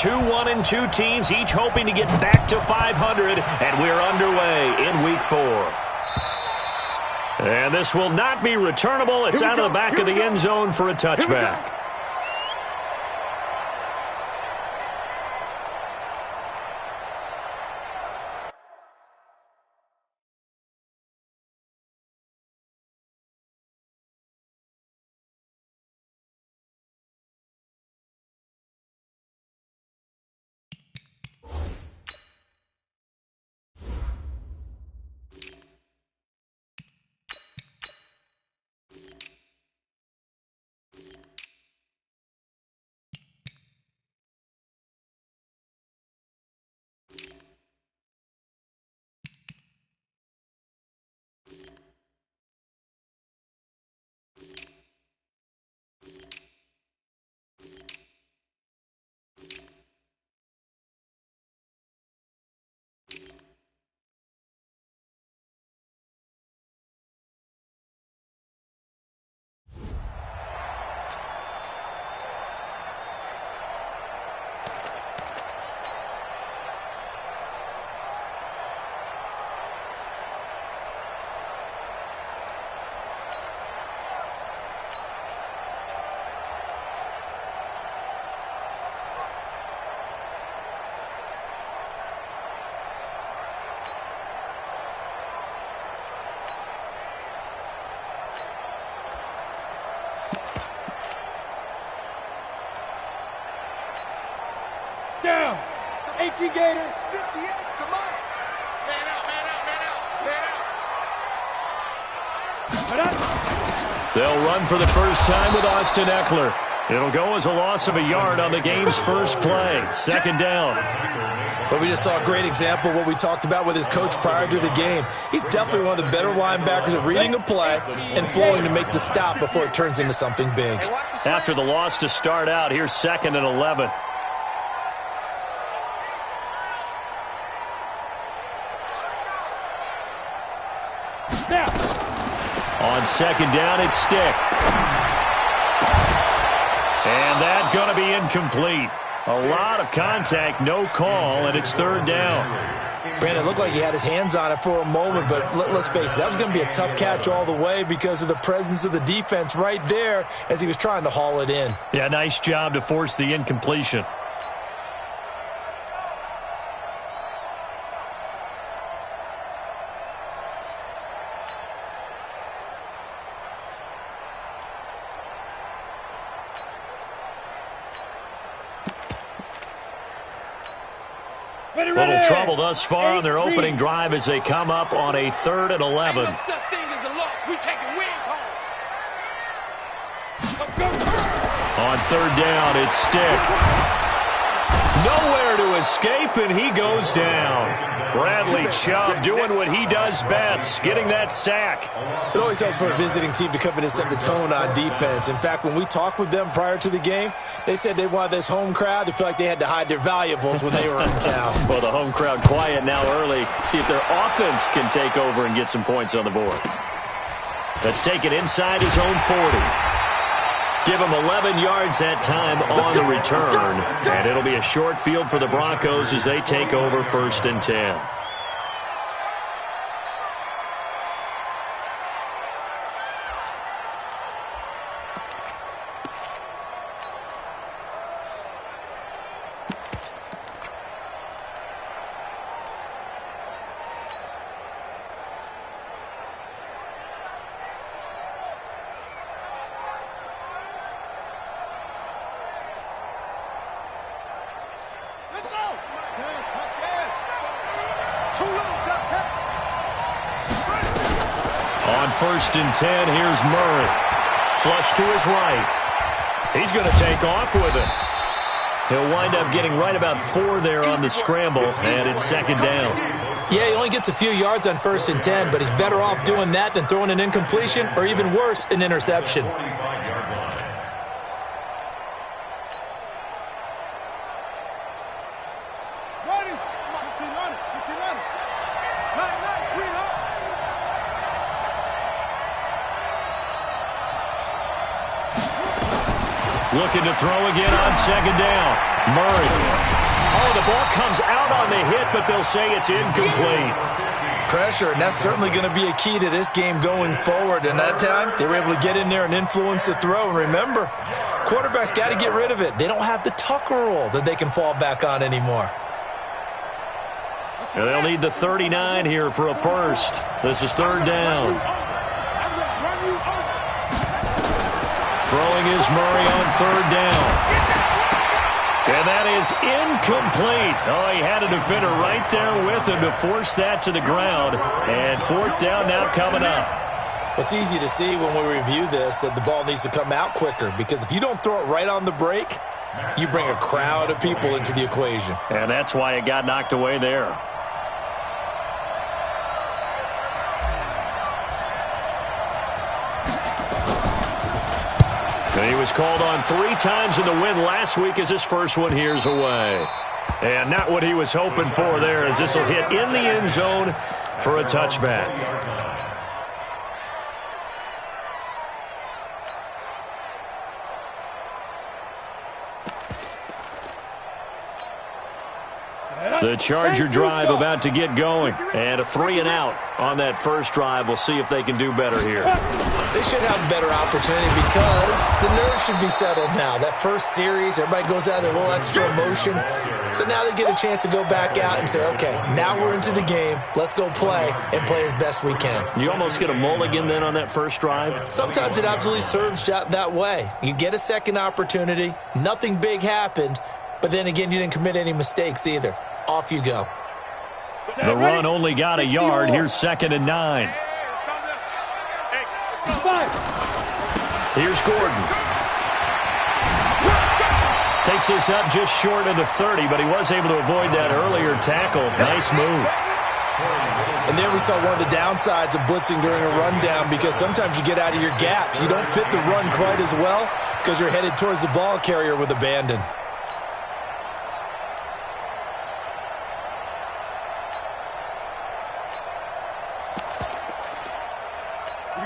2-1-2 teams, each hoping to get back to 500, and we're underway in Week 4. And this will not be returnable. It's out of the back of the end zone for a touchback. Down. HE Gator. 58. Come on. Man out. They'll run for the first time with Austin Eckler. It'll go as a loss of a yard on the game's first play. Second down. But we just saw a great example of what we talked about with his coach prior to the game. He's definitely one of the better linebackers at reading a play and flowing to make the stop before it turns into something big. After the loss to start out, here's 2nd and 11. On 2nd down, it's Stick. And that's going to be incomplete. A lot of contact, no call, and it's 3rd down. Brandon, it looked like he had his hands on it for a moment, but let's face it, that was going to be a tough catch all the way because of the presence of the defense right there as he was trying to haul it in. Yeah, nice job to force the incompletion. Little trouble thus far on their opening drive as they come up on a 3rd and 11. On 3rd down, it's Stick. Nowhere to escape, and he goes down. Bradley Chubb doing what he does best, getting that sack. It always helps for a visiting team to come in and set the tone on defense. In fact, when we talked with them prior to the game, they said they wanted this home crowd to feel like they had to hide their valuables when they were in town. Well, the home crowd quiet now early. See if their offense can take over and get some points on the board. Let's take it inside his own 40. Give him 11 yards that time on the return. And it'll be a short field for the Broncos as they take over 1st and 10. On 1st and 10, here's Murray. Flush to his right. He's going to take off with it. He'll wind up getting right about 4 there on the scramble, and it's 2nd down. Yeah, he only gets a few yards on 1st and 10, but he's better off doing that than throwing an incompletion or even worse, an interception. Looking to throw again on 2nd down. Murray. Oh, the ball comes out on the hit, but they'll say it's incomplete. Pressure, and that's certainly going to be a key to this game going forward. And that time, they were able to get in there and influence the throw. And remember, quarterbacks got to get rid of it. They don't have the Tucker rule that they can fall back on anymore. And they'll need the 39 here for a first. This is third down. Throwing is Murray on third down. And that is incomplete. Oh, he had a defender right there with him to force that to the ground. And fourth down now coming up. It's easy to see when we review this that the ball needs to come out quicker, because if you don't throw it right on the break, you bring a crowd of people into the equation. And that's why it got knocked away there. And he was called on 3 times in the win last week as his first one here's away. And not what he was hoping for there, as this will hit in the end zone for a touchback. The Charger drive about to get going. And a 3 and out on that first drive. We'll see if they can do better here. They should have a better opportunity because the nerves should be settled now. That first series, everybody goes out with a little extra emotion. So now they get a chance to go back out and say, okay, now we're into the game. Let's go play and play as best we can. You almost get a mulligan then on that first drive? Sometimes it absolutely serves that way. You get a second opportunity. Nothing big happened. But then again, you didn't commit any mistakes either. Off you go. The run only got a yard. Here's 2nd and 9. Here's Gordon. Takes this up just short of the 30, but he was able to avoid that earlier tackle. Nice move. And there we saw one of the downsides of blitzing during a rundown, because sometimes you get out of your gaps. You don't fit the run quite as well because you're headed towards the ball carrier with abandon.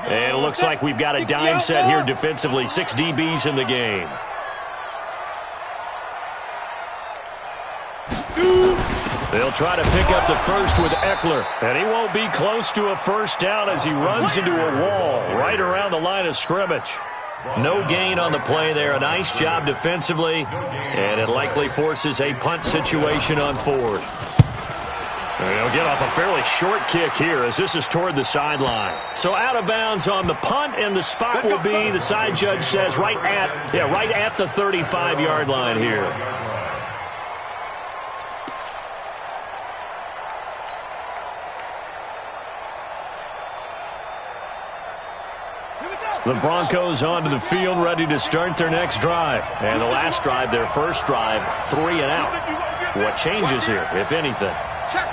And it looks like we've got a dime set here defensively. 6 DBs in the game. They'll try to pick up the first with Eckler. And he won't be close to a first down as he runs into a wall right around the line of scrimmage. No gain on the play there. A nice job defensively. And it likely forces a punt situation on 4th. And he'll get off a fairly short kick here as this is toward the sideline. So out of bounds on the punt, and the spot will be, the side judge says, right at the 35-yard line here. The Broncos onto the field, ready to start their next drive. And the last drive, their first drive, 3 and out. What changes here, if anything?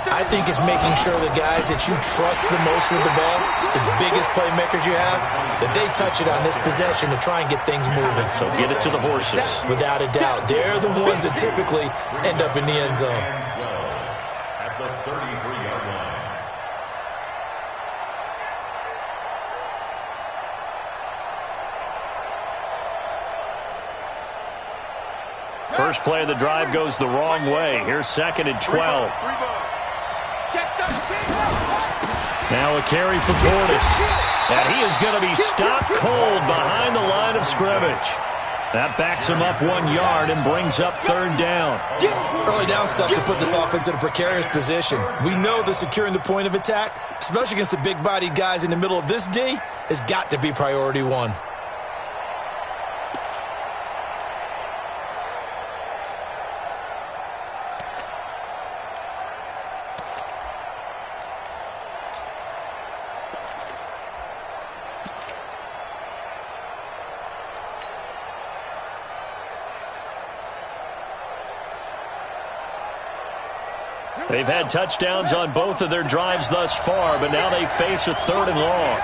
I think it's making sure the guys that you trust the most with the ball, the biggest playmakers you have, that they touch it on this possession to try and get things moving. So get it to the horses. Without a doubt. They're the ones that typically end up in the end zone. At the 33-yard line. First play of the drive goes the wrong way. Here's 2nd and 12. Now a carry for Portis. And he is going to be stopped cold behind the line of scrimmage. That backs him up 1 yard and brings up 3rd down. Early down stuff to put this offense in a precarious position. We know that securing the point of attack, especially against the big-bodied guys in the middle of this D, has got to be priority 1. They've had touchdowns on both of their drives thus far, but now they face a 3rd and long.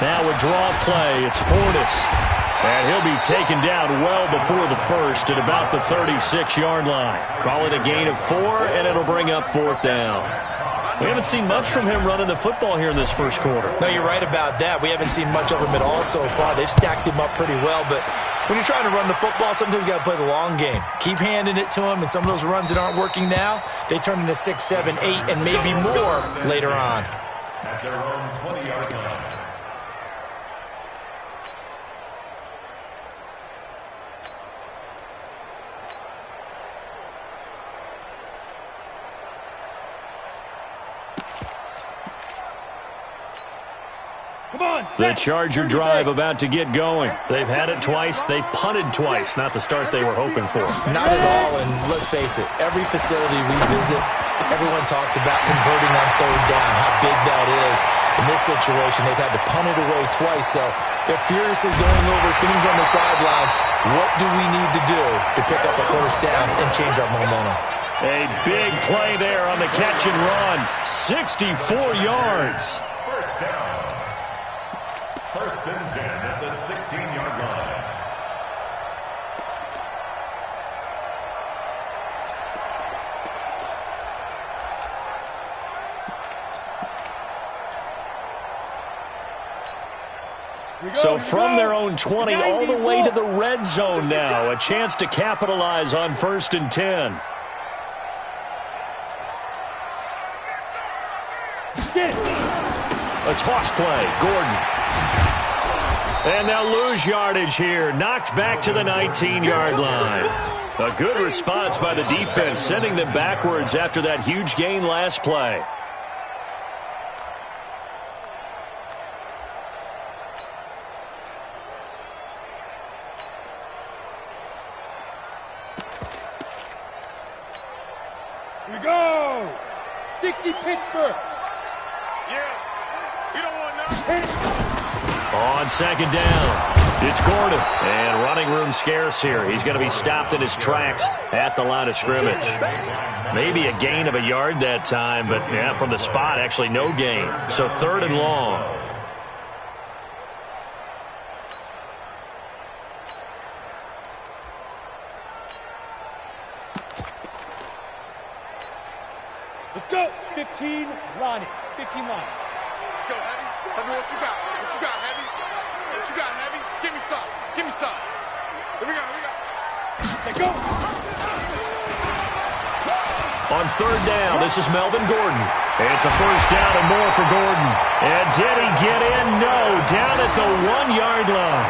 Now a draw play. It's Portis. And he'll be taken down well before the first at about the 36-yard line. Call it a gain of 4, and it'll bring up 4th down. We haven't seen much from him running the football here in this first quarter. No, you're right about that. We haven't seen much of him at all so far. They've stacked him up pretty well, but When you're trying to run the football, sometimes you got to play the long game. Keep handing it to them, and some of those runs that aren't working now, they turn into 6, 7, 8, and maybe more later on. At their own 20-yard line. The Charger drive about to get going. They've had it twice. They've punted twice. Not the start they were hoping for. Not at all, and let's face it, every facility we visit, everyone talks about converting on third down, how big that is. In this situation, they've had to punt it away twice, so they're furiously going over things on the sidelines. What do we need to do to pick up a first down and change our momentum? A big play there on the catch and run. 64 yards. First down. First and 10 at the 16-yard line. So from their own 20 all the way to the red zone now. A chance to capitalize on 1st and 10. A toss play. Gordon. And they'll lose yardage here. Knocked back to the 19-yard line. A good response by the defense, sending them backwards after that huge gain last play. Here we go. 60 Pittsburgh. Yeah. You don't want nothing. On 2nd down, it's Gordon. And running room scarce here. He's going to be stopped in his tracks at the line of scrimmage. Maybe a gain of a yard that time, but yeah, from the spot, actually no gain. So 3rd and long. Let's go. 15, Lonnie. 15 line. Let's go, Heavy. Heavy, what you got? What you got, Heavy? What you got, Heavy? Give me some. Give me some. Here we go. Here we go. Let's go. On 3rd down, this is Melvin Gordon. It's a first down and more for Gordon. And did he get in? No. Down at the 1-yard line.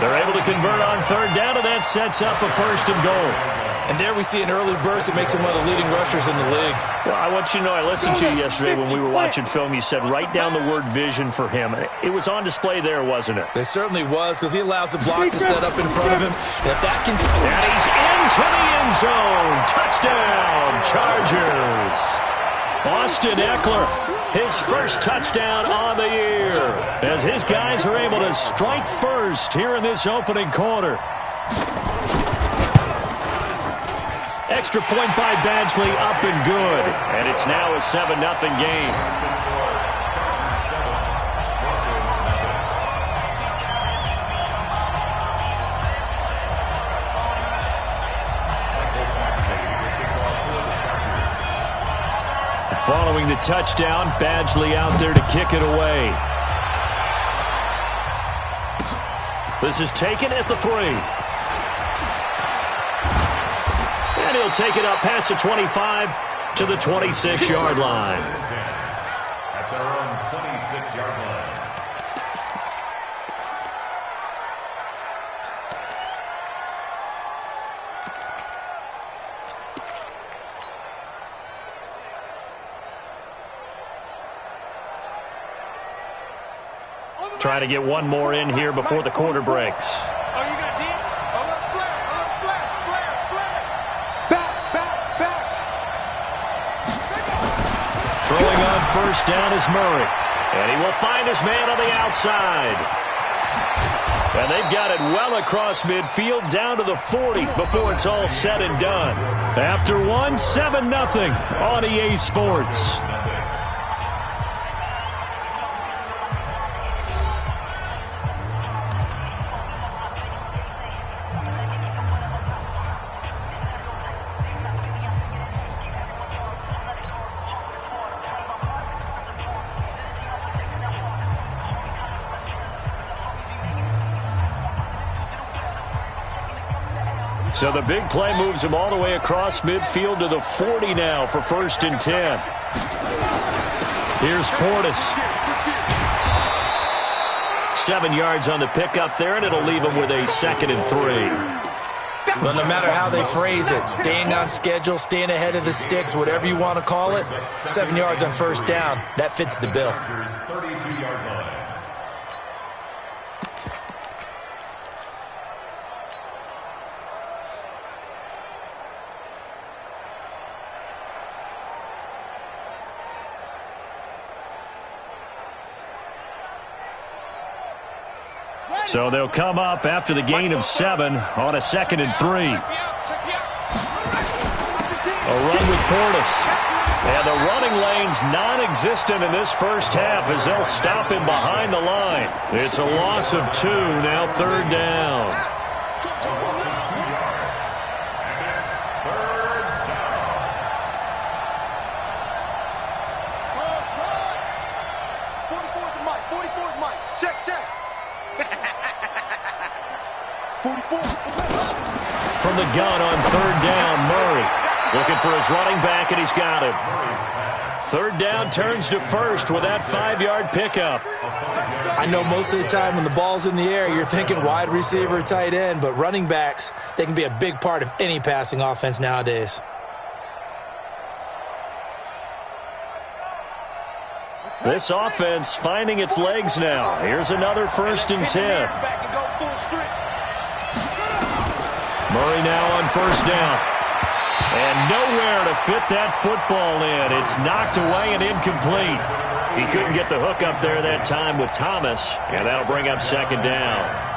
They're able to convert on 3rd down, and that sets up a 1st and goal. And there we see an early burst that makes him one of the leading rushers in the league. Well, I want you to know, I listened to you yesterday when we were watching film. You said write down the word vision for him. It was on display there, wasn't it? It certainly was, because he allows the blocks to set up in front of him. And if that continues... And he's into the end zone. Touchdown, Chargers. Austin Eckler, his first touchdown on the year, as his guys are able to strike first here in this opening quarter. Extra point by Badgley, up and good. And it's now a 7-0 game. Following the touchdown, Badgley out there to kick it away. This is taken at the 3. And he'll take it up past the 25 to the 26-yard line. At their own 26-yard line. Trying to get one more in here before the quarter breaks. Oh, you got deep? A little flare. Back. Throwing on first down is Murray. And he will find his man on the outside. And they've got it well across midfield down to the 40 before it's all said and done. After one, 7-0 on EA Sports. So the big play moves him all the way across midfield to the 40 now for 1st and 10. Here's Portis. 7 yards on the pickup there, and it'll leave him with a 2nd and 3. Well, no matter how they phrase it, staying on schedule, staying ahead of the sticks, whatever you want to call it, 7 yards on 1st down, that fits the bill. 32-yard line. So they'll come up after the gain of 7 on a 2nd and 3. A run with Portis. And the running lane's non-existent in this first half as they'll stop him behind the line. It's a loss of 2, now 3rd down. From the gun on 3rd down, Murray. Looking for his running back, and he's got him. 3rd down turns to 1st with that 5-yard pickup. I know most of the time when the ball's in the air, you're thinking wide receiver, tight end, but running backs, they can be a big part of any passing offense nowadays. This offense finding its legs now. Here's another 1st and 10. Murray now on 1st down. And nowhere to fit that football in. It's knocked away and incomplete. He couldn't get the hook up there that time with Thomas, and that'll bring up 2nd down.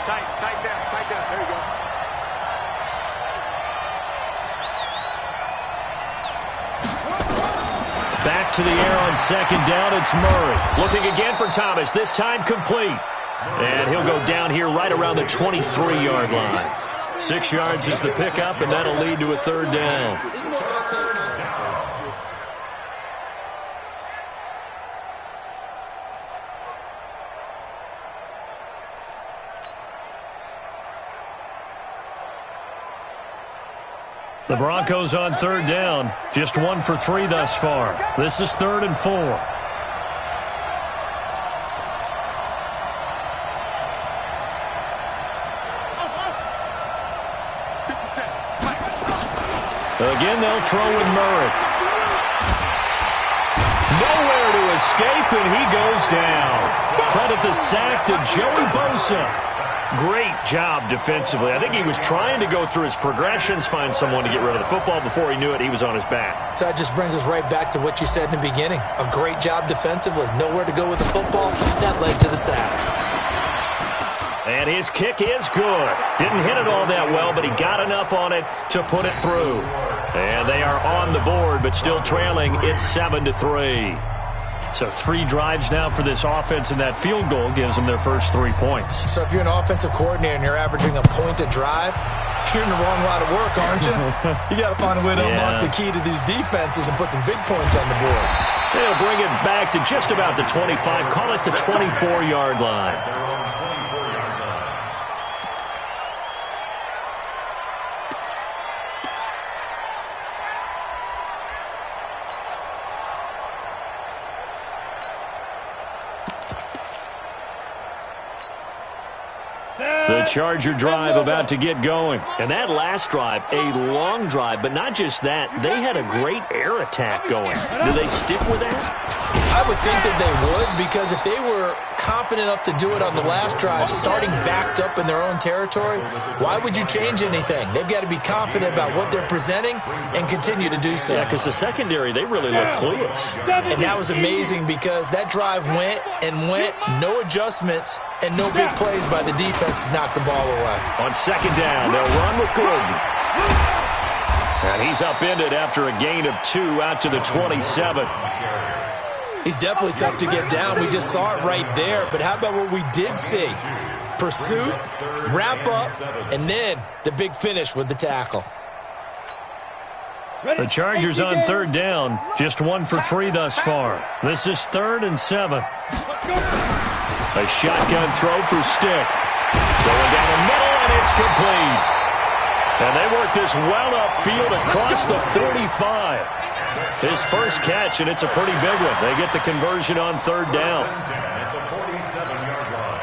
Tight down. There you go. Back to the air on 2nd down. It's Murray. Looking again for Thomas. This time complete. And he'll go down here right around the 23-yard line. 6 yards is the pickup, and that'll lead to a 3rd down. The Broncos on 3rd down. Just 1 for 3 thus far. This is 3rd and 4. Again, they'll throw with Murray. Nowhere to escape, and he goes down. Credit the sack to Joey Bosa. Great job defensively. I think he was trying to go through his progressions, find someone to get rid of the football. Before he knew it, he was on his back. So that just brings us right back to what you said in the beginning. A great job defensively. Nowhere to go with the football. That led to the sack. And his kick is good. Didn't hit it all that well, but he got enough on it to put it through. And they are on the board, but still trailing. It's 7-3. So 3 drives now for this offense, and that field goal gives them their first 3 points. So if you're an offensive coordinator and you're averaging a point a drive, you're in the wrong line of work, aren't you? You got to find a way to unlock the key to these defenses and put some big points on the board. They'll bring it back to just about the 25, call it the 24-yard line. The Charger drive about to get going. And that last drive, a long drive, but not just that. They had a great air attack going. Do they stick with that? I would think that they would, because if they were confident enough to do it on the last drive, starting backed up in their own territory, why would you change anything? They've got to be confident about what they're presenting and continue to do so. Yeah, because the secondary, they really look clueless. And that was amazing because that drive went and went, no adjustments, and no big plays by the defense to knock the ball away. On 2nd down, they'll run with Gordon. And he's upended after a gain of 2 out to the 27. He's definitely tough to get down. We just saw it right there. But how about what we did see? Pursuit, wrap up, and then the big finish with the tackle. The Chargers on third down, just 1 for 3 thus far. This is 3rd and 7. A shotgun throw for Stick. Going down the middle, and it's complete. And they work this well upfield across the 45. His first catch, and it's a pretty big one. They get the conversion on third down. It's a 47-yard line.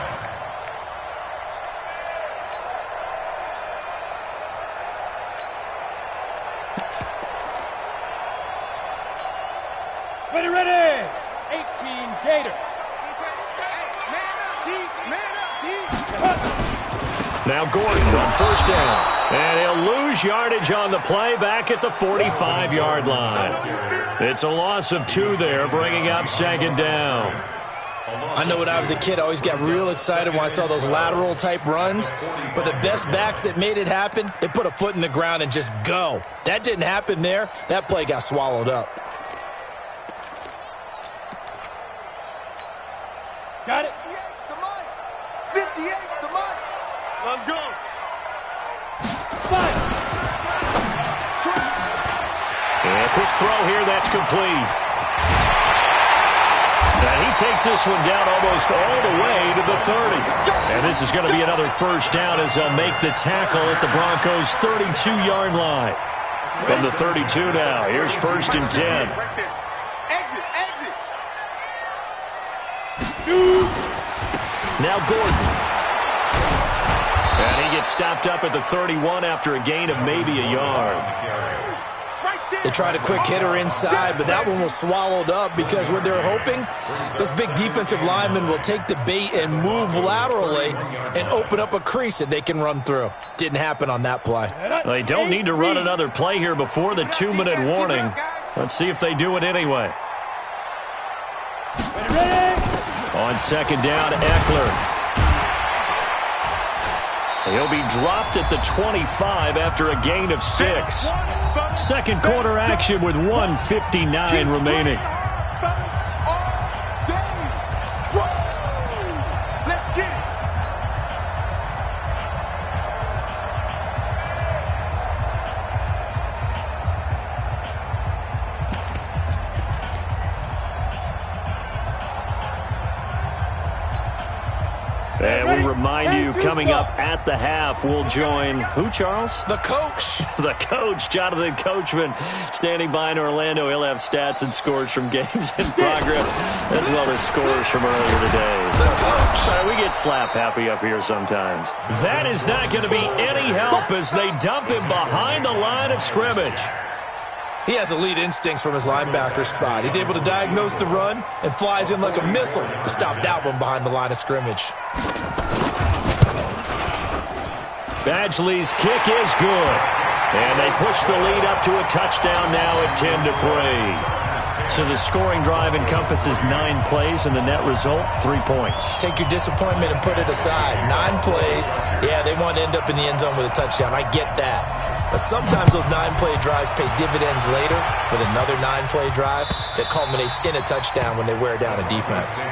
Ready. 18 Gators. Now Gordon on first down. And he'll lose yardage on the play back at the 45-yard line. It's a loss of 2 there, bringing up 2nd down. I know when I was a kid, I always got real excited when I saw those lateral-type runs. But the best backs that made it happen, they put a foot in the ground and just go. That didn't happen there. That play got swallowed up. Got it. 58's the money. 58's the money. Let's go. 5. And a quick throw here, that's complete. And he takes this one down almost all the way to the 30. And this is going to be another first down as they'll make the tackle at the Broncos' 32-yard line. From the 32 now, here's 1st and 10. Right there. Exit. Now Gordon. And he gets stopped up at the 31 after a gain of maybe a yard. They tried a quick hitter inside, but that one was swallowed up because what they're hoping, those big defensive linemen will take the bait and move laterally and open up a crease that they can run through. Didn't happen on that play. They don't need to run another play here before the 2-minute warning. Let's see if they do it anyway. On 2nd down, Eckler. He'll be dropped at the 25 after a gain of 6. Second quarter action with 1:59 remaining. Let's get it. And we remind you, coming up at the half, we'll join who, Charles? The coach. The coach, Jonathan Coachman, standing by in Orlando. He'll have stats and scores from games in progress, as well as scores from earlier today. The coach. We get slap happy up here sometimes. That is not going to be any help as they dump him behind the line of scrimmage. He has elite instincts from his linebacker spot. He's able to diagnose the run and flies in like a missile to stop that one behind the line of scrimmage. Badgley's kick is good. And they push the lead up to a touchdown now at 10-3. So the scoring drive encompasses 9 plays, and the net result, 3 points. Take your disappointment and put it aside. 9 plays. Yeah, they want to end up in the end zone with a touchdown. I get that. But sometimes those 9-play drives pay dividends later with another 9-play drive that culminates in a touchdown when they wear down a defense.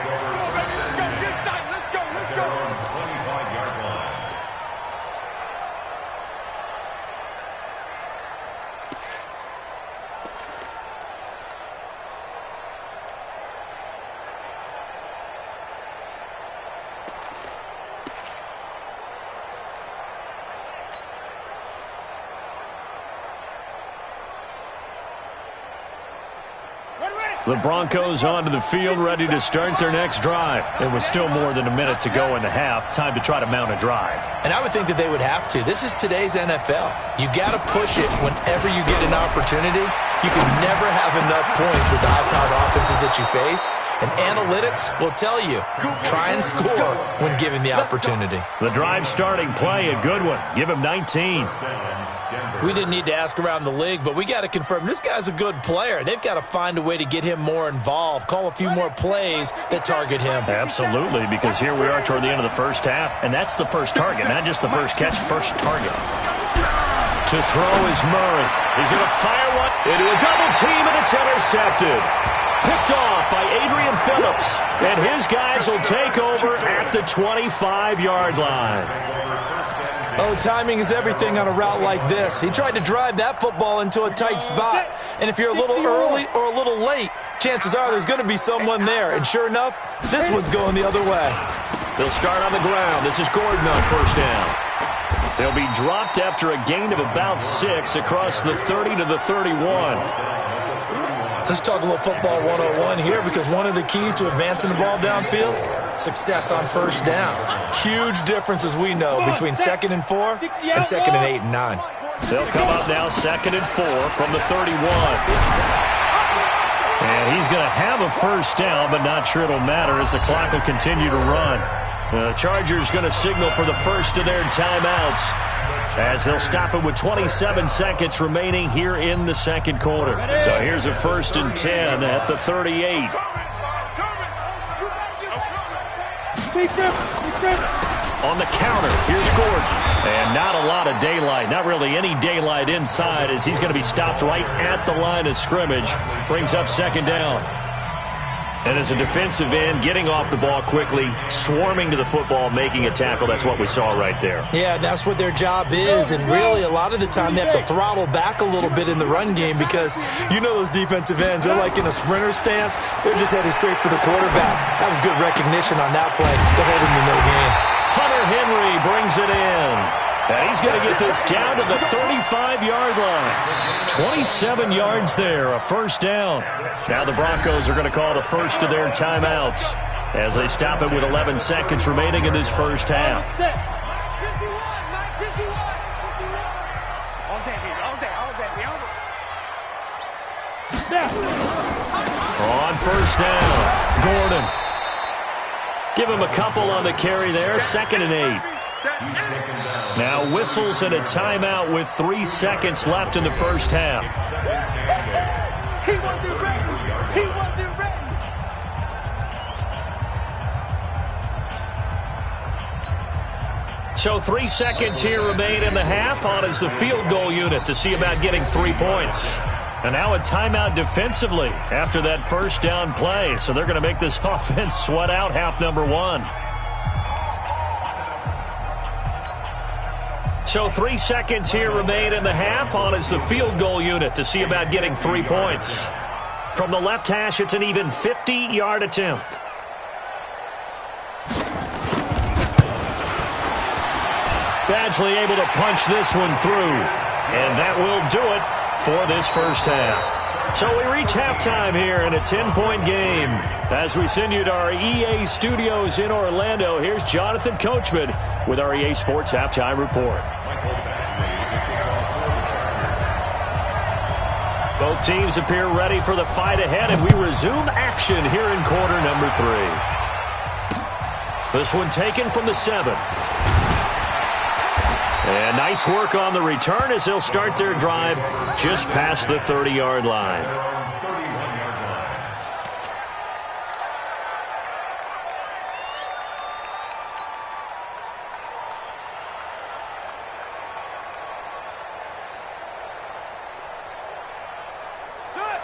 The Broncos onto the field, ready to start their next drive. It was still more than a minute to go in the half. Time to try to mount a drive. And I would think that they would have to. This is today's NFL. You got to push it whenever you get an opportunity. You can never have enough points with the high-powered offenses that you face. And analytics will tell you, try and score when given the opportunity. The drive starting play, a good one. Give him 19. We didn't need to ask around the league, but we got to confirm this guy's a good player. They've got to find a way to get him more involved, call a few more plays that target him. Absolutely, because here we are toward the end of the first half, and that's the first target, not just the first catch, first target. To throw is Murray. He's going to fire one into a double team, and it's intercepted. Picked off by Adrian Phillips, and his guys will take over at the 25-yard line. Oh, timing is everything on a route like this. He tried to drive that football into a tight spot. And if you're a little early or a little late, chances are there's going to be someone there. And sure enough, this one's going the other way. They'll start on the ground. This is Gordon on first down. They'll be dropped after a gain of about 6 across the 30 to the 31. Let's talk a little football 101 here, because one of the keys to advancing the ball downfield, success on first down. Huge difference, as we know, between 2nd and 4 and 2nd and 8 and 9. They'll come up now 2nd and 4 from the 31. And he's going to have a first down, but not sure it'll matter as the clock will continue to run. The Chargers going to signal for the first of their timeouts, as they'll stop it with 27 seconds remaining here in the second quarter. So here's a 1st and 10 at the 38. On the counter, here's Gordon. And not a lot of daylight, not really any daylight inside, as he's going to be stopped right at the line of scrimmage. Brings up 2nd down. And as a defensive end, getting off the ball quickly, swarming to the football, making a tackle, that's what we saw right there. Yeah, that's what their job is. And really, a lot of the time, they have to throttle back a little bit in the run game, because you know those defensive ends, they're like in a sprinter stance. They're just headed straight for the quarterback. That was good recognition on that play to hold him to no gain. Hunter Henry brings it in. And he's going to get this down to the 35-yard line. 27 yards there, a first down. Now the Broncos are going to call the first of their timeouts as they stop it with 11 seconds remaining in this first half. On first down, Gordon. Give him a couple on the carry there, 2nd and 8. Now whistles and a timeout with 3 seconds left in the first half. He wasn't ready. He wasn't ready. So 3 seconds here remain in the half. On is the field goal unit to see about getting 3 points. And now a timeout defensively after that first down play. So they're going to make this offense sweat out half number 1. So 3 seconds here remain in the half. On is the field goal unit to see about getting 3 points. From the left hash, it's an even 50-yard attempt. Badgley able to punch this one through. And that will do it for this first half. So we reach halftime here in a 10-point game. As we send you to our EA studios in Orlando, here's Jonathan Coachman with our EA Sports Halftime Report. Both teams appear ready for the fight ahead, and we resume action here in quarter number 3. This one taken from the 7. And nice work on the return as they'll start their drive just past the 30-yard line.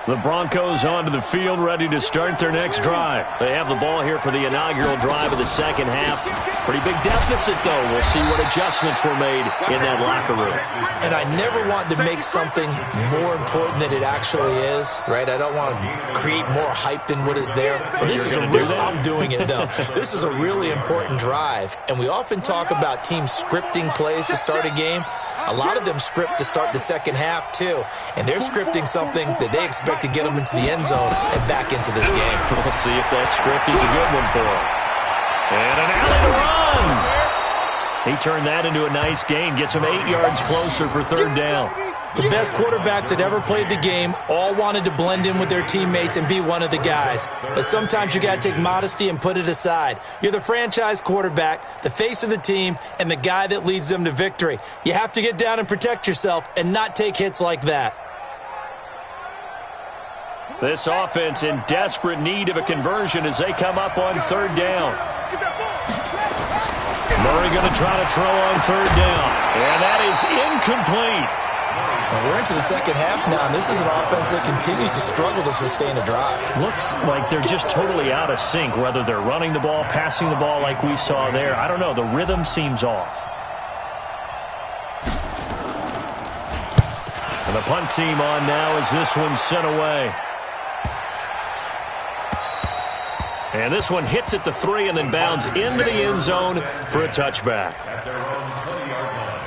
The Broncos onto the field, ready to start their next drive. They have the ball here for the inaugural drive of the second half. Pretty big deficit, though. We'll see what adjustments were made in that locker room. And I never want to make something more important than it actually is, right? I don't want to create more hype than what is there. But this is a real, I'm doing it, though. This is a really important drive. And we often talk about teams scripting plays to start a game. A lot of them script to start the second half, too. And they're scripting something that they expect to get them into the end zone and back into this game. We'll see if that script is a good one for them. And an alley run. He turned that into a nice gain. Gets him 8 yards closer for 3rd down. The best quarterbacks that ever played the game all wanted to blend in with their teammates and be one of the guys. But sometimes you got to take modesty and put it aside. You're the franchise quarterback, the face of the team, and the guy that leads them to victory. You have to get down and protect yourself and not take hits like that. This offense in desperate need of a conversion as they come up on 3rd down. Murray going to try to throw on 3rd down. And that is incomplete. And we're into the second half now, and this is an offense that continues to struggle to sustain a drive. Looks like they're just totally out of sync, whether they're running the ball, passing the ball like we saw there. I don't know. The rhythm seems off. And the punt team on now as this one's sent away. And this one hits at the 3 and then bounds into the end zone for a touchback. At their own 20-yard line.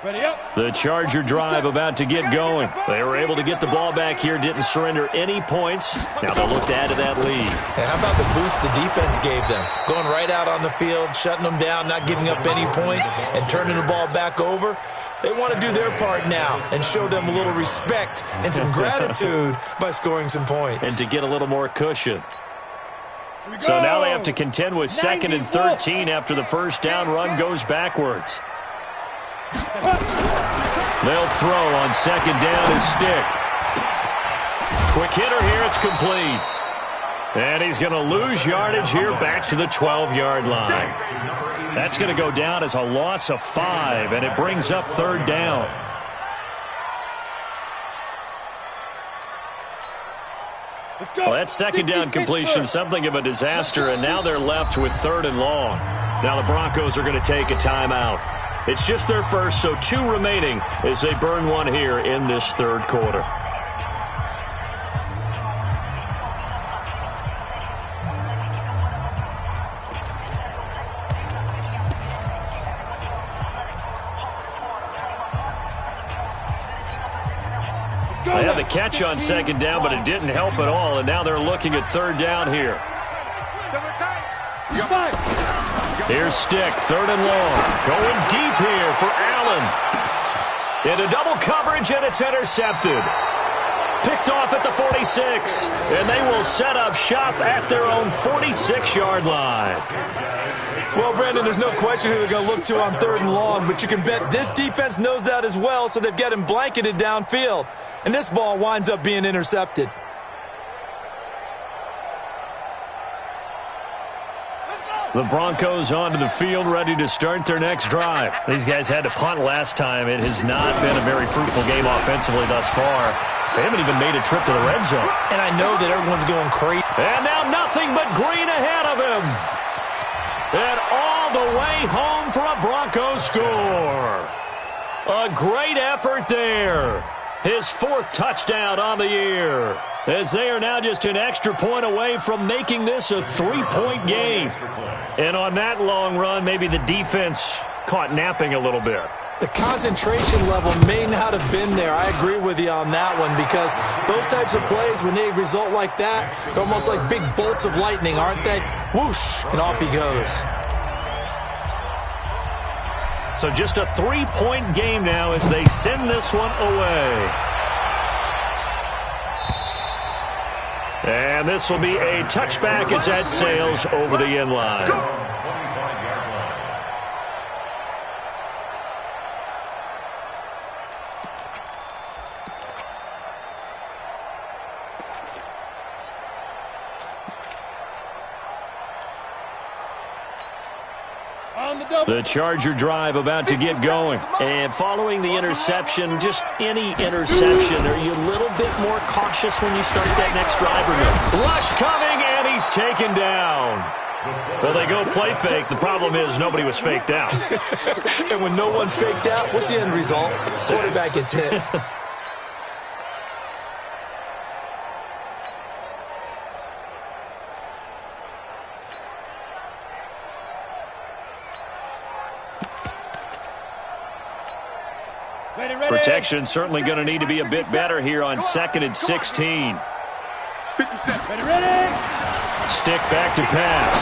Ready up. The Charger drive about to get going. They were able to get the ball back here, didn't surrender any points. Now they'll look to add to that lead. Hey, how about the boost the defense gave them? Going right out on the field, shutting them down, not giving up any points, and turning the ball back over. They want to do their part now and show them a little respect and some gratitude by scoring some points. And to get a little more cushion. So now they have to contend with 2nd and 13 after the first down run goes backwards. They'll throw on 2nd down his stick. Quick hitter here, it's complete. And he's going to lose yardage here back to the 12-yard line. That's going to go down as a loss of 5, and it brings up 3rd down. Well, that 2nd down completion, something of a disaster, and now they're left with 3rd and long. Now the Broncos are going to take a timeout. It's just their first, so 2 remaining as they burn one here in this 3rd quarter. They had the catch on 2nd down, but it didn't help at all, and now they're looking at 3rd down here. Here's Stick, 3rd and long. Going deep here for Allen. Into double coverage, and it's intercepted. Picked off at the 46, and they will set up shop at their own 46-yard line. Well, Brandon, there's no question who they're going to look to on 3rd and long, but you can bet this defense knows that as well, so they've got him blanketed downfield. And this ball winds up being intercepted. The Broncos onto the field, ready to start their next drive. These guys had to punt last time. It has not been a very fruitful game offensively thus far. They haven't even made a trip to the red zone. And I know that everyone's going crazy. And now nothing but green ahead of him. And all the way home for a Broncos score. A great effort there. His 4th touchdown on the year, as they are now just an extra point away from making this a 3-point game. And on that long run, maybe the defense caught napping a little bit. The concentration level may not have been there. I agree with you on that one, because those types of plays, when they result like that, they're almost like big bolts of lightning, aren't they? Whoosh, and off he goes. So just a 3-point game now as they send this one away. And this will be a touchback as that sails over the end line. The Charger drive about to get going. And following the interception, just any interception, are you a little bit more cautious when you start that next drive or no? Rush coming, and he's taken down. Well, they go play fake. The problem is nobody was faked out. And when no one's faked out, what's the end result? Quarterback gets hit. Protection certainly going to need to be a bit better here on 2nd and 16. 57. Ready? Stick back to pass.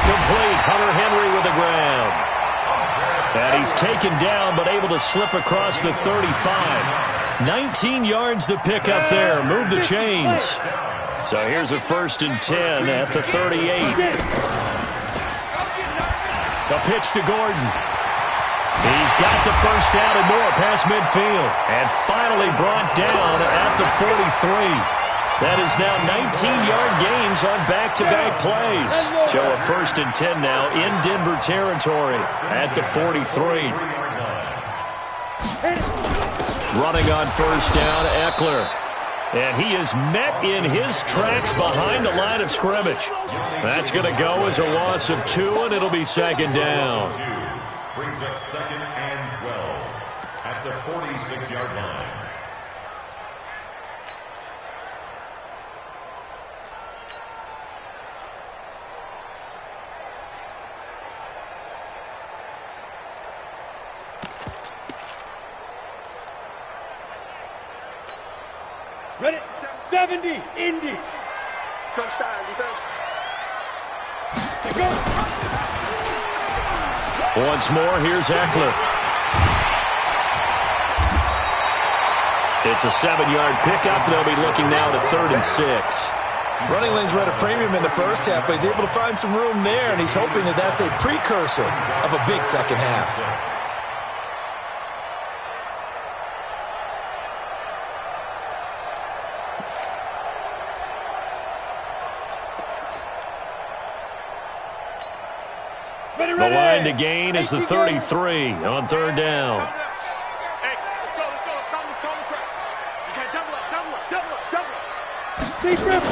Complete. Hunter Henry with the ground. And he's taken down, but able to slip across the 35. 19 yards to pick up there. Move the chains. So here's a 1st and 10 at the 38. The pitch to Gordon. He's got the first down and more past midfield. And finally brought down at the 43. That is now 19-yard gains on back-to-back plays. So a 1st and 10 now in Denver territory at the 43. Running on 1st down, Eckler. And he is met in his tracks behind the line of scrimmage. That's going to go as a loss of 2, and it'll be second down. Brings up 2nd and 12 at the 46-yard line. Ready? 70, Indy. Touchdown, defense. Go. Once more, here's Eckler. It's a 7-yard pickup. They'll be looking now to 3rd and 6. Running lanes were at a premium in the first half, but he's able to find some room there, and he's hoping that that's a precursor of a big second half. The line to gain is the 33 on 3rd down. Hey, let's go. It's time to crash. You got double up. Deep rip.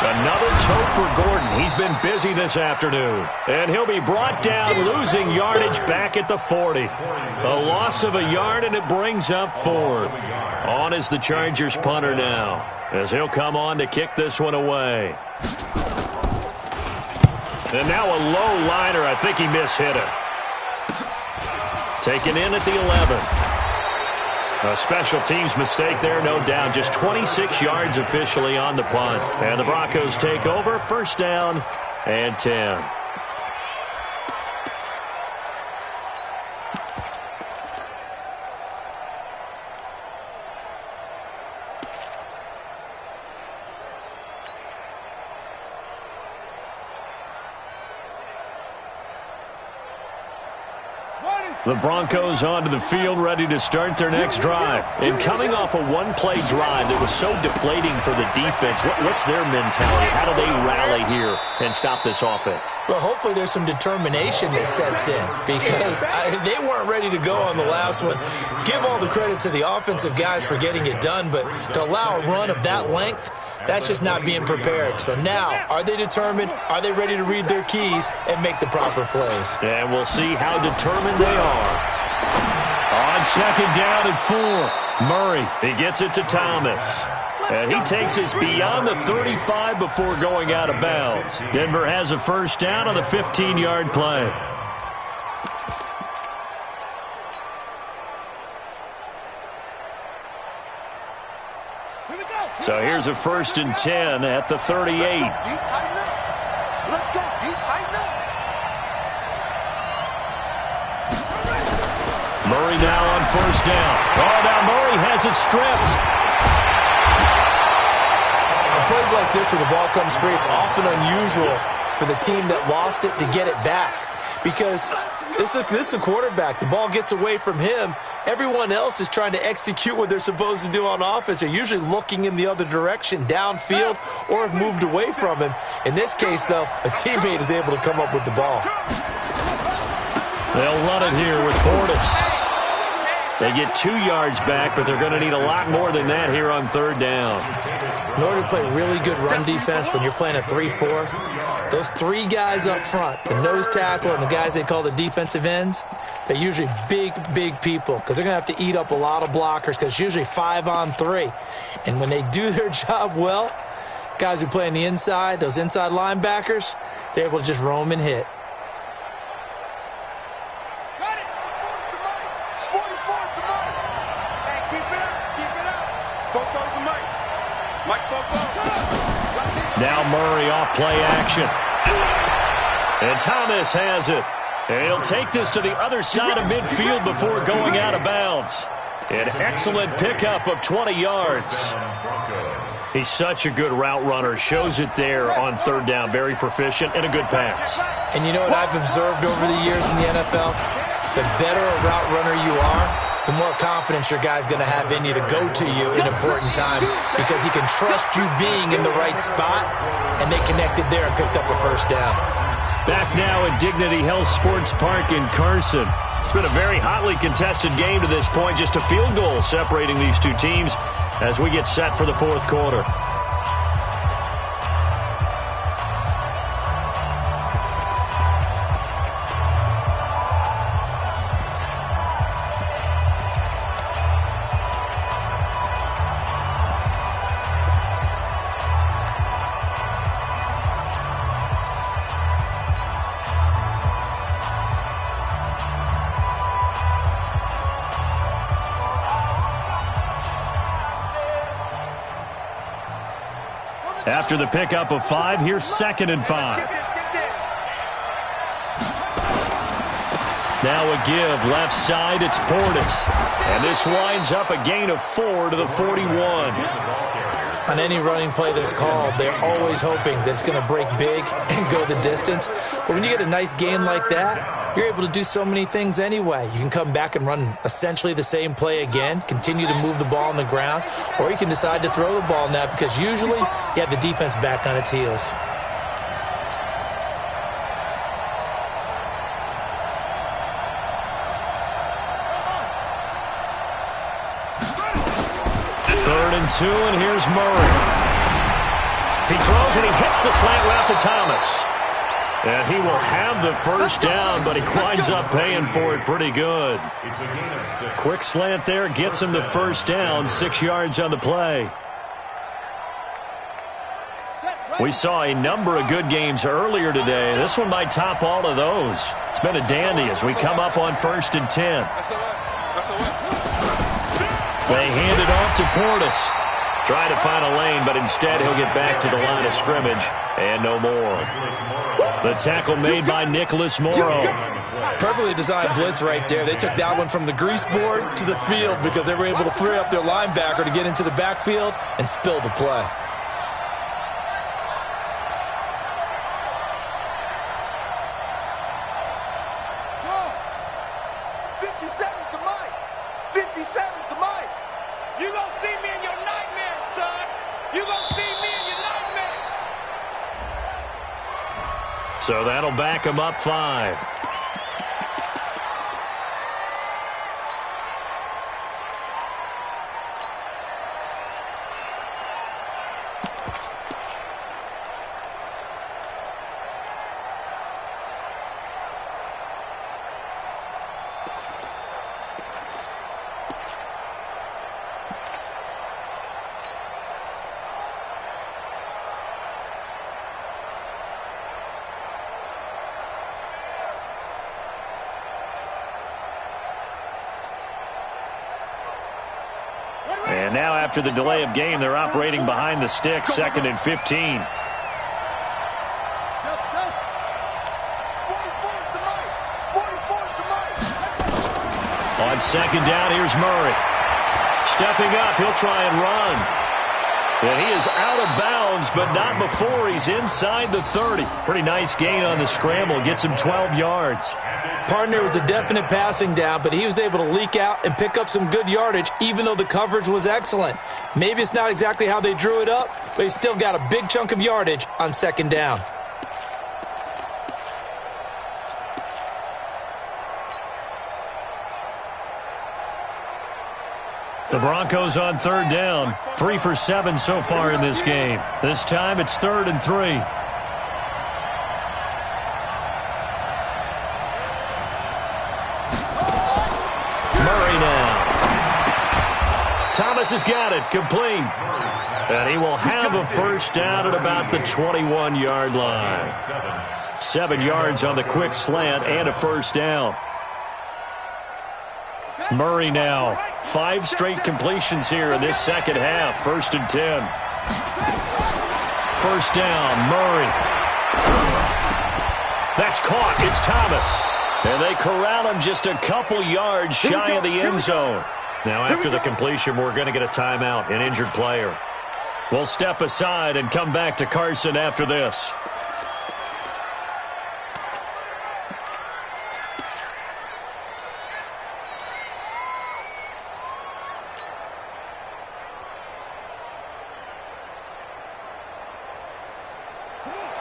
Another tote for Gordon. He's been busy this afternoon. And he'll be brought down, losing yardage back at the 40. A loss of a yard, and it brings up 4th. On is the Chargers punter now, as he'll come on to kick this one away. And now a low liner. I think he mishit it. Taken in at the 11. A special teams mistake there, no doubt. Just 26 yards officially on the punt. And the Broncos take over. 1st down and 10. The Broncos onto the field, ready to start their next drive. And coming off a one-play drive that was so deflating for the defense, what's their mentality? How do they rally here and stop this offense? Well, hopefully there's some determination that sets in, because they weren't ready to go on the last one. Give all the credit to the offensive guys for getting it done, but to allow a run of that length, that's just not being prepared. So now, are they determined? Are they ready to read their keys and make the proper plays? And we'll see how determined they are. On 2nd down and 4, Murray, he gets it to Thomas. And he takes us beyond the 35 before going out of bounds. Denver has a 1st down on the 15-yard play. So here's a 1st and 10 at the 38. Let's go, D, tighten up. Murray now on 1st down. Oh, now Murray has it stripped. On plays like this where the ball comes free, it's often unusual for the team that lost it to get it back, because this is the quarterback. The ball gets away from him. Everyone else is trying to execute what they're supposed to do on offense. They're usually looking in the other direction, downfield, or have moved away from him. In this case, though, a teammate is able to come up with the ball. They'll run it here with Bortles. They get 2 yards back, but they're going to need a lot more than that here on 3rd down. In order to play really good run defense when you're playing a 3-4, those 3 guys up front, the nose tackle and the guys they call the defensive ends, they're usually big people, because they're going to have to eat up a lot of blockers, because it's usually 5 on 3. And when they do their job well, guys who play on the inside, those inside linebackers, they're able to just roam and hit. Now Murray off play action. And Thomas has it. And he'll take this to the other side of midfield before going out of bounds. An excellent pickup of 20 yards. He's such a good route runner. Shows it there on 3rd down. Very proficient and a good pass. And you know what I've observed over the years in the NFL? The better a route runner you are, the more confidence your guy's going to have in you to go to you in important times, because he can trust you being in the right spot, and they connected there and picked up a 1st down. Back now at Dignity Health Sports Park in Carson. It's been a very hotly contested game to this point. Just a field goal separating these two teams. as we get set for the fourth quarter. After the pickup of 5, here's 2nd and 5. Now a give left side, it's Portis. And this winds up a gain of 4 to the 41. On any running play that's called, they're always hoping that it's going to break big and go the distance. But when you get a nice gain like that, you're able to do so many things anyway. You can come back and run essentially the same play again, continue to move the ball on the ground, or you can decide to throw the ball now because usually you have the defense back on its heels. Third and 2, and here's Murray. He throws and he hits the slant route to Thomas. And he will have the first down, but he winds up paying for it pretty good. Quick slant there gets him the first down, 6 yards on the play. We saw a number of good games earlier today. This one might top all of those. It's been a dandy as we come up on 1st and 10. They hand it off to Portis. Try to find a lane, but instead he'll get back to the line of scrimmage, and no more. The tackle made by Nicholas Morrow. Perfectly designed blitz right there. They took that one from the grease board to the field because they were able to free up their linebacker to get into the backfield and spill the play. So that'll back him up 5. And now after the delay of game, they're operating behind the sticks, 2nd and 15. On 2nd down, here's Murray. Stepping up, he'll try and run. And he is out of bounds, but not before he's inside the 30. Pretty nice gain on the scramble. Gets him 12 yards. Partner was a definite passing down, but he was able to leak out and pick up some good yardage, even though the coverage was excellent. Maybe it's not exactly how they drew it up, but he still got a big chunk of yardage on 2nd down. The Broncos on 3rd down. 3 for 7 so far in this game. This time it's 3rd and 3. Thomas has got it, complete. And he will have a first down at about the 21-yard line. 7 yards on the quick slant and a first down. Murray now. 5 straight completions here in this second half. 1st and 10. First down, Murray. That's caught. It's Thomas. And they corral him just a couple yards shy of the end zone. Now, after the completion, we're going to get a timeout, an injured player. We'll step aside and come back to Carson after this.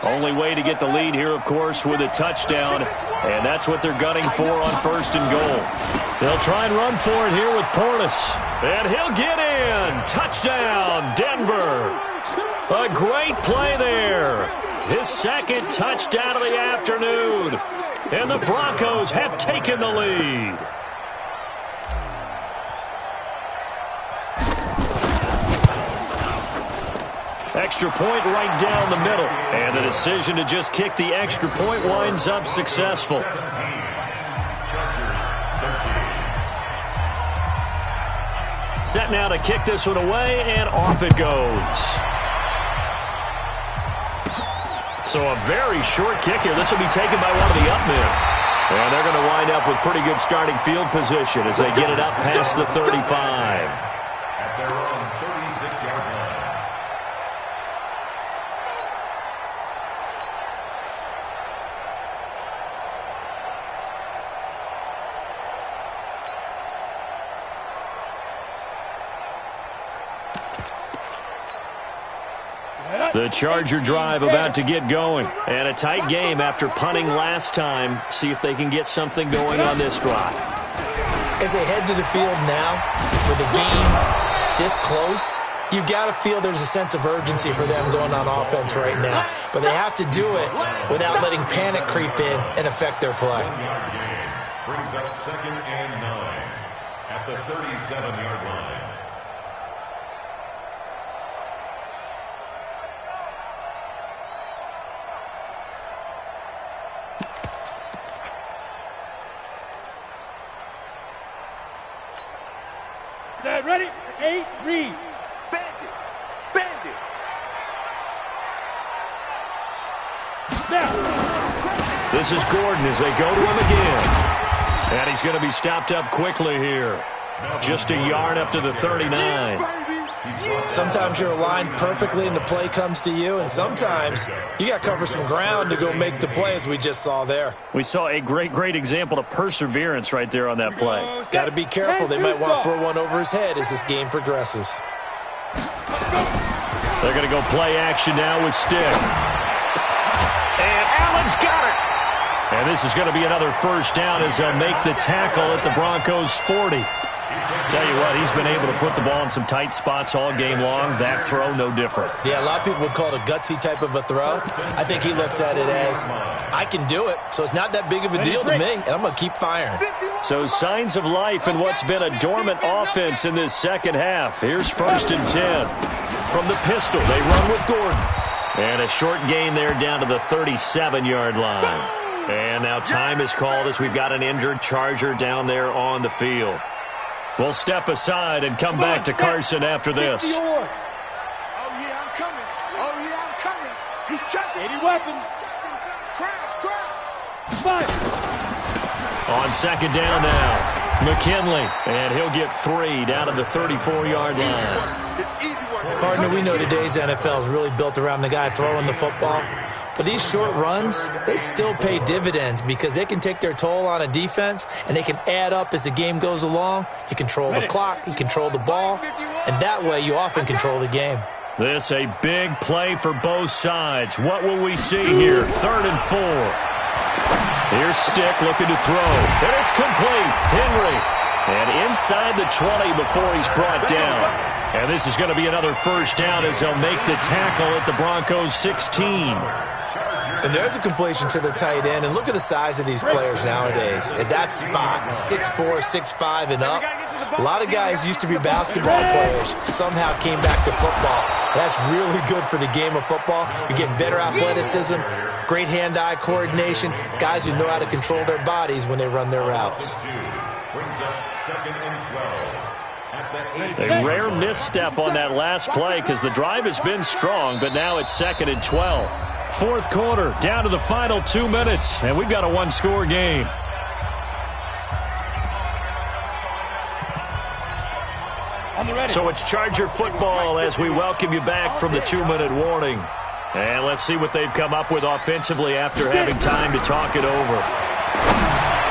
Only way to get the lead here, of course, with a touchdown, and that's what they're gunning for on 1st and goal. They'll try and run for it here with Portis, and he'll get in. in. Touchdown, Denver. A great play there. His second touchdown of the afternoon. And the Broncos have taken the lead. Extra point right down the middle. And the decision to just kick the extra point winds up successful. Set now to kick this one away, and off it goes. So a very short kick here. This will be taken by one of the up men. And they're going to wind up with pretty good starting field position as they get it up past the 35. At their own 36-yard line. The Charger drive about to get going. And a tight game after punting last time. See if they can get something going on this drive. As they head to the field now, with the game this close, you've got to feel there's a sense of urgency for them going on offense right now. But they have to do it without letting panic creep in and affect their play. Brings up 2nd and 9 at the 37-yard line. Set, ready, 8, read. Bandit. Bandit. Now. This is Gordon as they go to him again. And he's going to be stopped up quickly here. Just a yard up to the 39. Sometimes you're aligned perfectly and the play comes to you, and sometimes you got to cover some ground to go make the play, as we just saw there. We saw a great example of perseverance right there on that play. Got to be careful. They might want to throw one over his head as this game progresses. They're going to go play action now with Stick. And Allen's got it. And this is going to be another first down as they'll make the tackle at the Broncos' 40. Tell you what, he's been able to put the ball in some tight spots all game long. That throw, no different. Yeah, a lot of people would call it a gutsy type of a throw. I think he looks at it as, I can do it, so it's not that big of a deal to me, and I'm going to keep firing. So signs of life in what's been a dormant offense in this second half. Here's 1st and 10. From the pistol, they run with Gordon. And a short gain there down to the 37-yard line. And now time is called as we've got an injured Charger down there on the field. We'll step aside and come back to Carson after this. Oh, yeah, I'm coming. Oh, yeah, I'm coming. He's checking. 80 weapons. Crouch. Five. On 2nd down now, McKinley. And he'll get 3 down to the 34-yard line. It's easy work. Partner, we know today's NFL is really built around the guy throwing the football. But these short runs, they still pay dividends because they can take their toll on a defense and they can add up as the game goes along. You control the clock, you control the ball, and that way you often control the game. This a big play for both sides. What will we see here? 3rd and 4. Here's Stick looking to throw. And it's complete. Henry. And inside the 20 before he's brought down. And this is going to be another first down as they'll make the tackle at the Broncos' 16. And there's a completion to the tight end. And look at the size of these players nowadays. At that spot, 6'4", 6'5", and up. A lot of guys used to be basketball players, somehow came back to football. That's really good for the game of football. You're getting better athleticism, great hand-eye coordination, guys who know how to control their bodies when they run their routes. Brings up 2nd and 12. A rare misstep on that last play because the drive has been strong, but now it's 2nd and 12. 4th quarter, down to the final 2 minutes, and we've got a one-score game. So it's Charger football as we welcome you back from the 2-minute warning. And let's see what they've come up with offensively after having time to talk it over.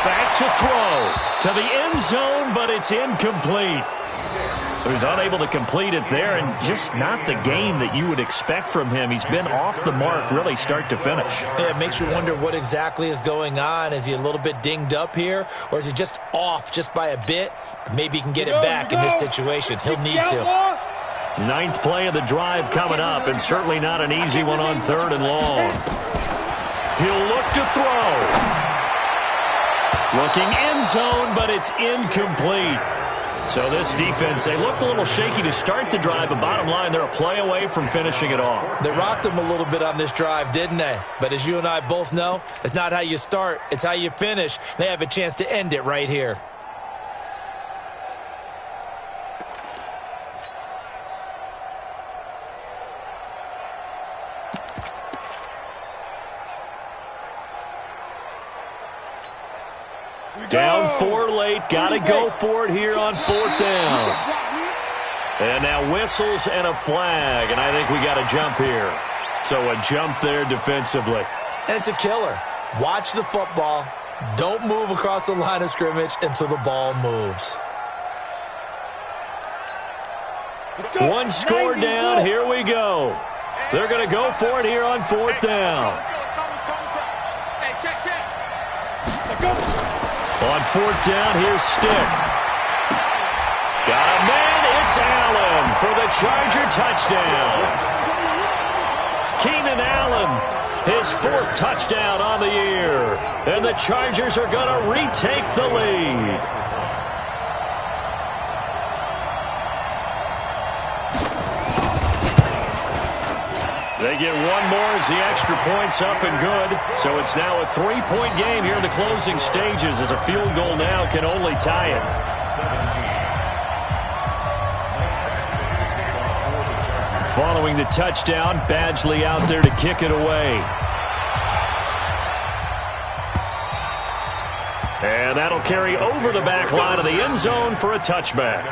Back to throw to the end zone, but it's incomplete. So he's unable to complete it there, and just not the game that you would expect from him. He's been off the mark really start to finish. Yeah, it makes you wonder what exactly is going on. Is he a little bit dinged up here, or is he just off just by a bit? Maybe he can get it back in this situation. He'll need to. Ninth play of the drive coming up, and certainly not an easy one on 3rd and long. He'll look to throw. Looking end zone, but it's incomplete. So this defense, they looked a little shaky to start the drive, but bottom line, they're a play away from finishing it off. They rocked them a little bit on this drive, didn't they? But as you and I both know, it's not how you start, it's how you finish. They have a chance to end it right here. Down 4 late, got to go for it here on 4th down. And now whistles and a flag, and I think we got a jump here. So a jump there defensively. And it's a killer. Watch the football. Don't move across the line of scrimmage until the ball moves. One score down, here we go. They're going to go for it here on 4th down. On 4th down, here's Stick. Got a man, it's Allen for the Charger touchdown. Keenan Allen, his 4th touchdown on the year. And the Chargers are going to retake the lead. They get one more as the extra point's up and good. So it's now a 3-point game here in the closing stages as a field goal now can only tie it. Following the touchdown, Badgley out there to kick it away. And that'll carry over the back line of the end zone for a touchback.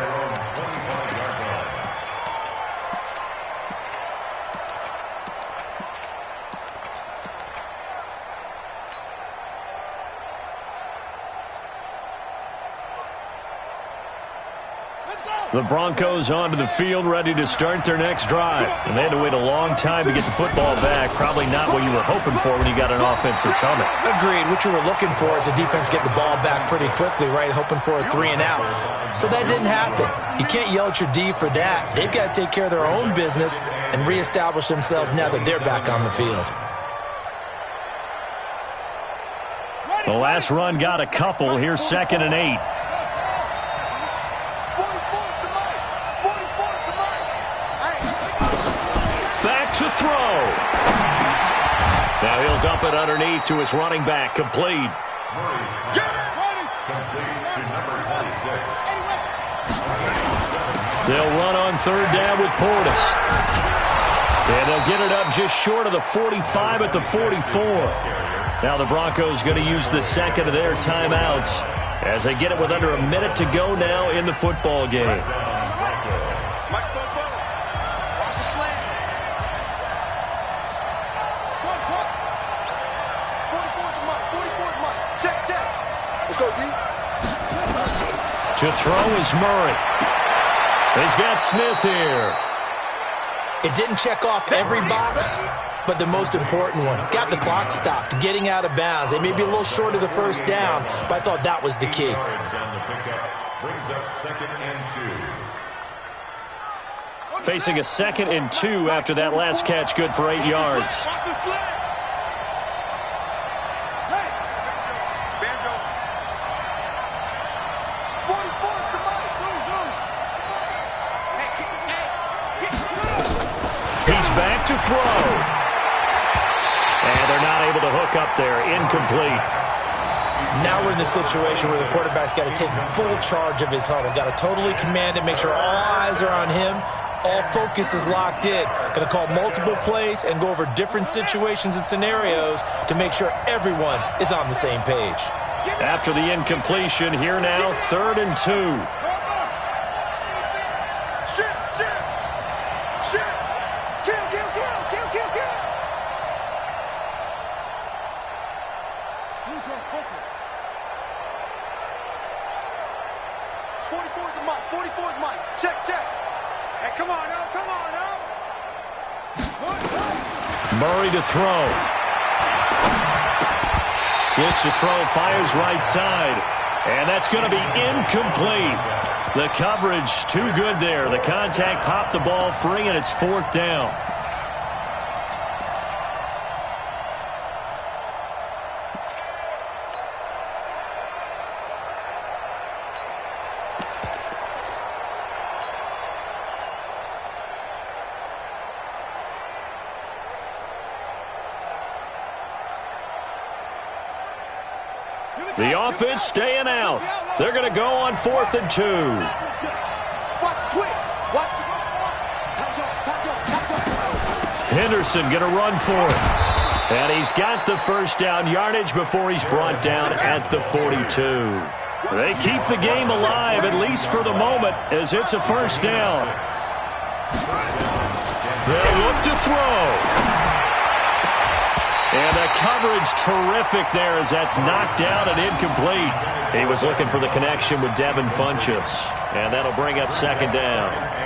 The Broncos onto the field, ready to start their next drive. And they had to wait a long time to get the football back. Probably not what you were hoping for when you got an offense that's humming. Agreed. What you were looking for is the defense get the ball back pretty quickly, right? Hoping for a 3 and out. So that didn't happen. You can't yell at your D for that. They've got to take care of their own business and reestablish themselves now that they're back on the field. The last run got a couple. Here's 2nd and 8. To throw. Now he'll dump it underneath to his running back. Complete. Complete to number 26. They'll run on 3rd down with Portis. And they'll get it up just short of the 45 at the 44. Now the Broncos going to use the second of their timeouts as they get it with under a minute to go now in the football game. To throw is Murray. He's got Smith here. It didn't check off every box, but the most important one. Got the clock stopped, getting out of bounds. They may be a little short of the first down, but I thought that was the key. Brings up 2nd and 2. Facing a 2nd and 2 after that last catch, good for 8 yards. Back to throw. And they're not able to hook up there. Incomplete. Now we're in the situation where the quarterback's got to take full charge of his huddle. Got to totally command it, make sure all eyes are on him. All focus is locked in. Going to call multiple plays and go over different situations and scenarios to make sure everyone is on the same page. After the incompletion, here now, 3rd and 2. Check, check. Hey, come on, now. Come on, now. Murray to throw. Looks to throw, fires right side. And that's going to be incomplete. The coverage too good there. The contact popped the ball free, and it's 4th down. The offense staying out. They're going to go on 4th and 2. Watch quick. Watch. Henderson going to run for it. And he's got the first down yardage before he's brought down at the 42. They keep the game alive, at least for the moment, as it's a first down. They'll look to throw. And the coverage terrific there as that's knocked down and incomplete. He was looking for the connection with Devin Funchess. And that'll bring up 2nd down.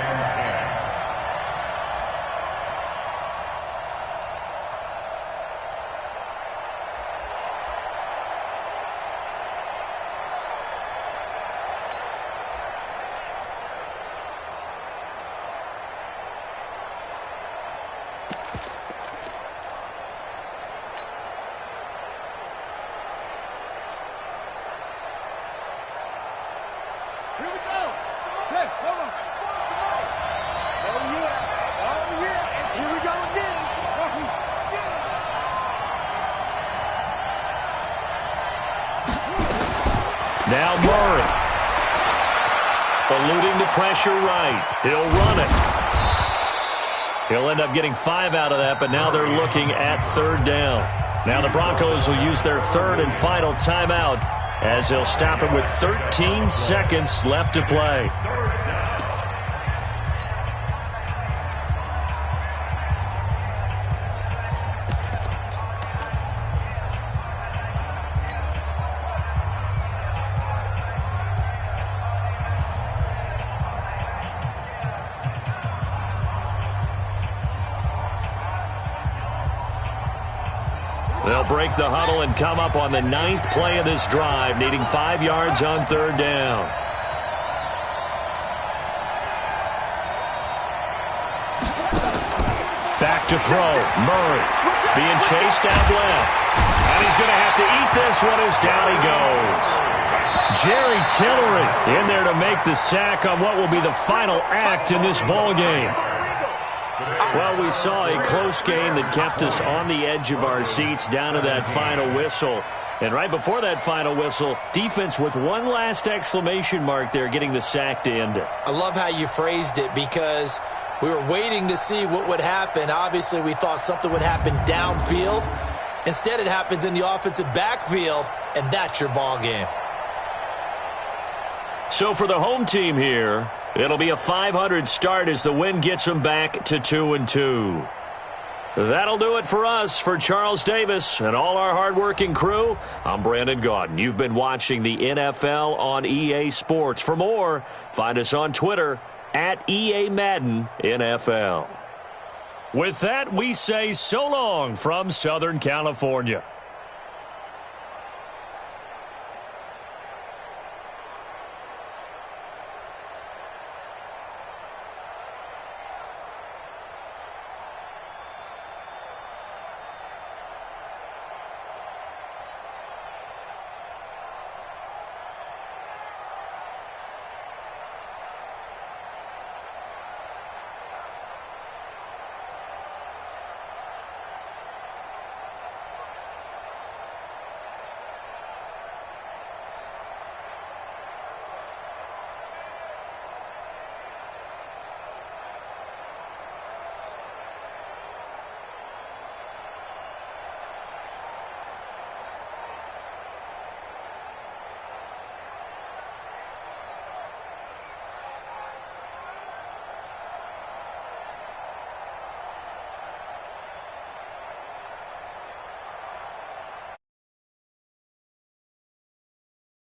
Here we go. Hey, hold on. Oh, yeah. Oh, yeah. And here we go again. Now Murray. Eluding the pressure right. He'll run it. He'll end up getting 5 out of that, but now they're looking at 3rd down. Now the Broncos will use their 3rd and final timeout, as they'll stop it with 13 seconds left to play. They'll break the huddle and come up on the 9th play of this drive, needing 5 yards on 3rd down. Back to throw. Murray being chased out left. And he's going to have to eat this one as down he goes. Jerry Tillery in there to make the sack on what will be the final act in this ball game. Well, we saw a close game that kept us on the edge of our seats down to that final whistle. And right before that final whistle, defense with one last exclamation mark there, getting the sack to end it. I love how you phrased it, because we were waiting to see what would happen. Obviously, we thought something would happen downfield. Instead, it happens in the offensive backfield, and that's your ball game. So for the home team here, it'll be a .500 start as the win gets them back to 2-2. That'll do it for us. For Charles Davis and all our hardworking crew, I'm Brandon Gaudin. You've been watching the NFL on EA Sports. For more, find us on Twitter at EA Madden NFL. With that, we say so long from Southern California.